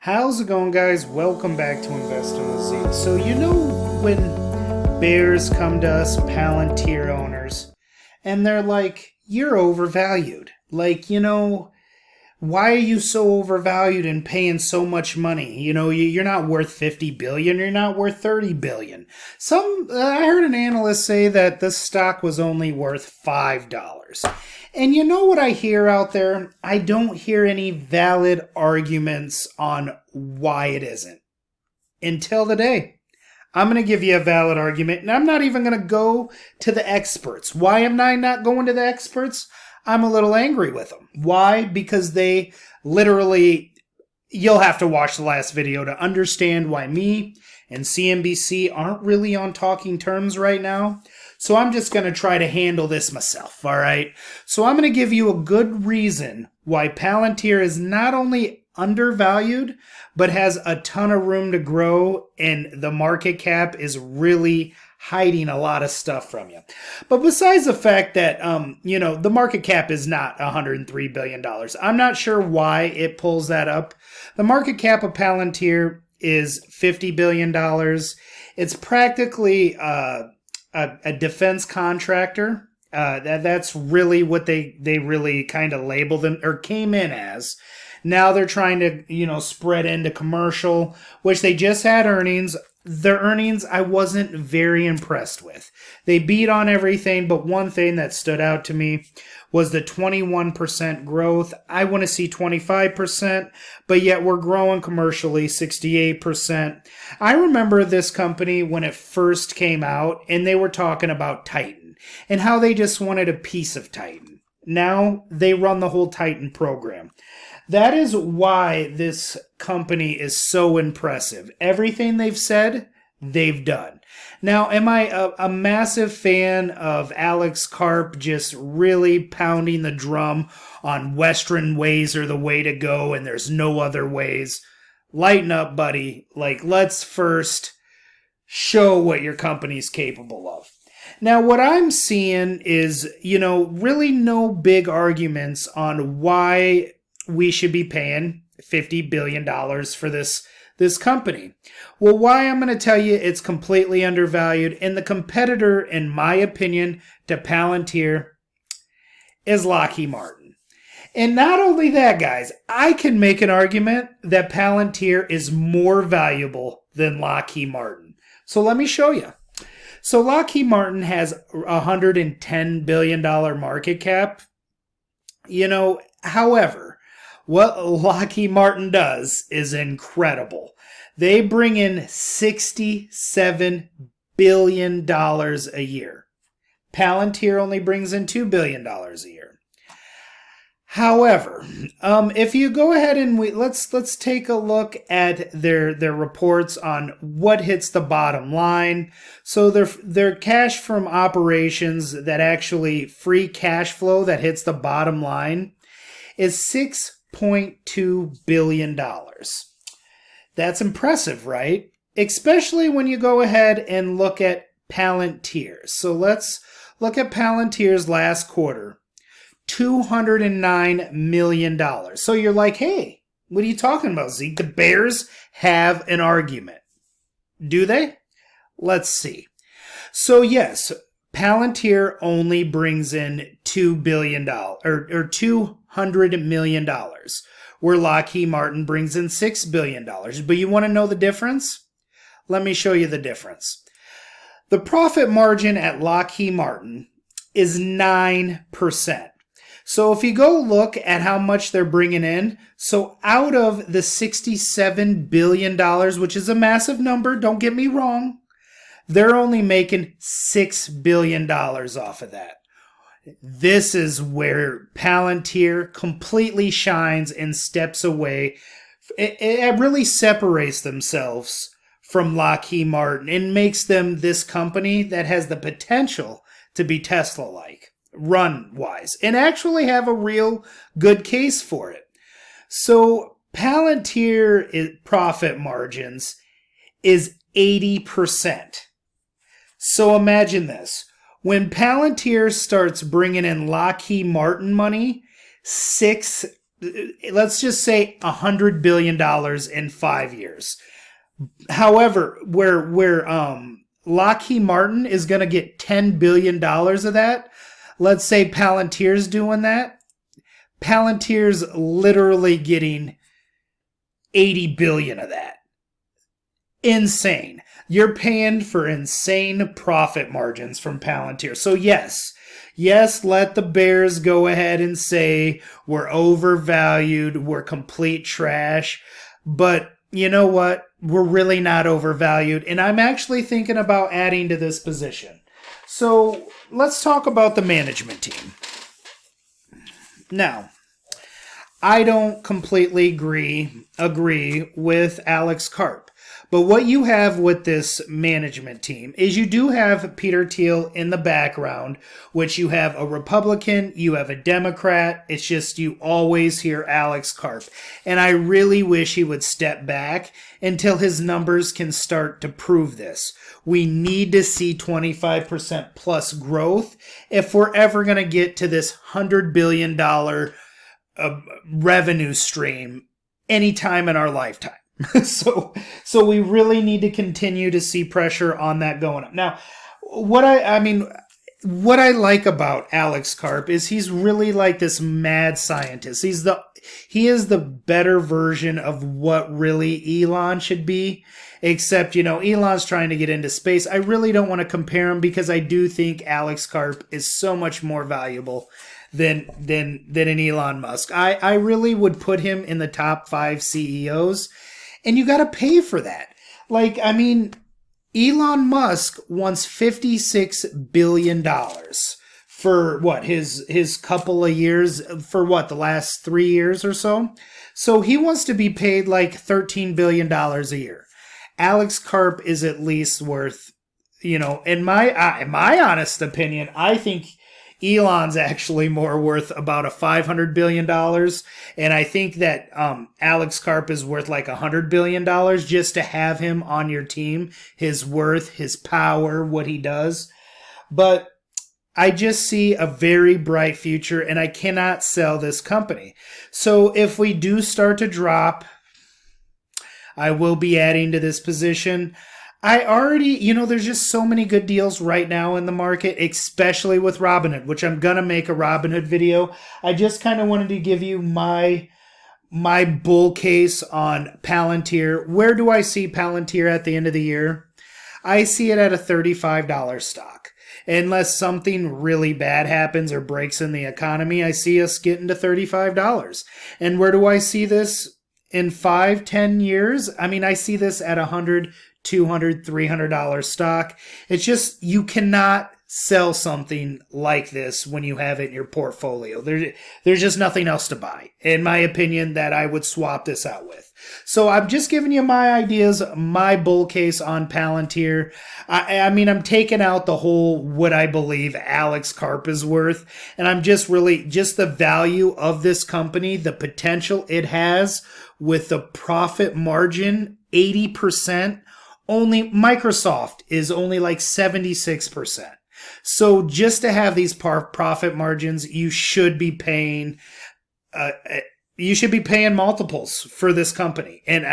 How's it going, guys? Welcome back to Investing with Z. So you know when bears come to us Palantir owners and they're like, you're overvalued. Why are you so overvalued and paying so much money? You're not worth 50 billion, you're not worth 30 billion. I heard an analyst say that this stock was only worth $5. And you know what I hear out there? I don't hear any valid arguments on why it isn't. Until today. I'm going to give you a valid argument, and I'm not even going to go to the experts. Why am I not going to the experts? I'm a little angry with them. Why? Because they literally, you'll have to watch the last video to understand why me and CNBC aren't really on talking terms right now. So I'm just going to try to handle this myself, all right? So I'm going to give you a good reason why Palantir is not only undervalued, but has a ton of room to grow, and the market cap is really hiding a lot of stuff from you. But besides the fact that, the market cap is not $103 billion, I'm not sure why it pulls that up. The market cap of Palantir is $50 billion. It's practically a defense contractor. That's really what they really kind of labeled them or came in as. Now they're trying to, spread into commercial, which they just had earnings. Their earnings I wasn't very impressed with. They beat on everything, but one thing that stood out to me was the 21% growth. I want to see 25%, but yet we're growing commercially 68%. I remember this company when it first came out, and they were talking about Titan and how they just wanted a piece of Titan. Now they run the whole Titan program. That is why this company is so impressive. Everything they've said, they've done. Now, am I a massive fan of Alex Karp just really pounding the drum on Western ways are the way to go and there's no other ways? Lighten up, buddy. Let's first show what your company's capable of. Now, what I'm seeing is, really no big arguments on why we should be paying $50 billion for this company. Well, why I'm going to tell you it's completely undervalued, and the competitor, in my opinion, to Palantir is Lockheed Martin. And not only that, guys, I can make an argument that Palantir is more valuable than Lockheed Martin. So let me show you. So Lockheed Martin has a $110 billion market cap. However, what Lockheed Martin does is incredible. They bring in $67 billion a year. Palantir only brings in $2 billion a year. However, if you go ahead and let's take a look at their reports on what hits the bottom line. So their cash from operations, that actually free cash flow that hits the bottom line, is $6.2 billion. That's impressive, right? Especially when you go ahead and look at Palantir. So let's look at Palantir's last quarter. $209 million. So you're like, hey, what are you talking about, Zeke? The Bears have an argument. Do they? Let's see. So yes, Palantir only brings in $2 billion or $200 million, where Lockheed Martin brings in $6 billion. But you want to know the difference? Let me show you the difference. The profit margin at Lockheed Martin is 9%. So if you go look at how much they're bringing in, so out of the $67 billion, which is a massive number, don't get me wrong, they're only making $6 billion off of that. This is where Palantir completely shines and steps away. It really separates themselves from Lockheed Martin and makes them this company that has the potential to be Tesla-like, run-wise, and actually have a real good case for it. So Palantir profit margins is 80%. So imagine this. When Palantir starts bringing in Lockheed Martin money, 6 let's just say $100 billion in 5 years. However, where Lockheed Martin is going to get $10 billion of that, let's say Palantir's doing that. Palantir's literally getting 80 billion of that. Insane. You're paying for insane profit margins from Palantir. So yes, let the bears go ahead and say we're overvalued, we're complete trash, but you know what? We're really not overvalued, and I'm actually thinking about adding to this position. So let's talk about the management team. Now, I don't completely agree with Alex Karp. But what you have with this management team is you do have Peter Thiel in the background, which you have a Republican, you have a Democrat. It's just you always hear Alex Karp. And I really wish he would step back until his numbers can start to prove this. We need to see 25% plus growth if we're ever going to get to this $100 billion revenue stream anytime in our lifetime. So we really need to continue to see pressure on that going up. Now, what I like about Alex Karp is he's really like this mad scientist. He is the better version of what really Elon should be, except, Elon's trying to get into space. I really don't want to compare him because I do think Alex Karp is so much more valuable than an Elon Musk. I really would put him in the top 5 CEOs. And you got to pay for that. Elon Musk wants $56 billion for what, his couple of years, for what, the last 3 years or so? So he wants to be paid like $13 billion a year. Alex Karp is at least worth, in my honest opinion, I think Elon's actually more worth about a $500 billion. And I think that Alex Karp is worth like $100 billion just to have him on your team. His worth, his power, what he does. But I just see a very bright future and I cannot sell this company. So if we do start to drop, I will be adding to this position. I already, there's just so many good deals right now in the market, especially with Robinhood, which I'm going to make a Robinhood video. I just kind of wanted to give you my bull case on Palantir. Where do I see Palantir at the end of the year? I see it at a $35 stock. Unless something really bad happens or breaks in the economy, I see us getting to $35. And where do I see this in 5-10 years? I see this at $100, $200, $300 stock. It's just, you cannot sell something like this when you have it in your portfolio. There's just nothing else to buy, in my opinion, that I would swap this out with. So I'm just giving you my ideas, my bull case on Palantir. I'm taking out the whole what I believe Alex Karp is worth, and I'm just the value of this company, the potential it has with the profit margin, 80%. Only Microsoft is only like 76%. So just to have these profit margins, you should be paying multiples for this company. And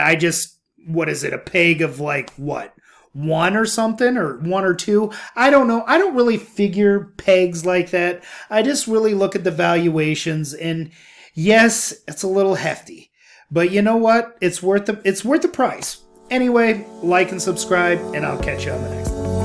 what is it? A peg of like what? 1 or something, or 1 or 2? I don't know. I don't really figure pegs like that. I just really look at the valuations, and yes, it's a little hefty, but you know what? It's worth the price. Anyway, like and subscribe, and I'll catch you on the next one.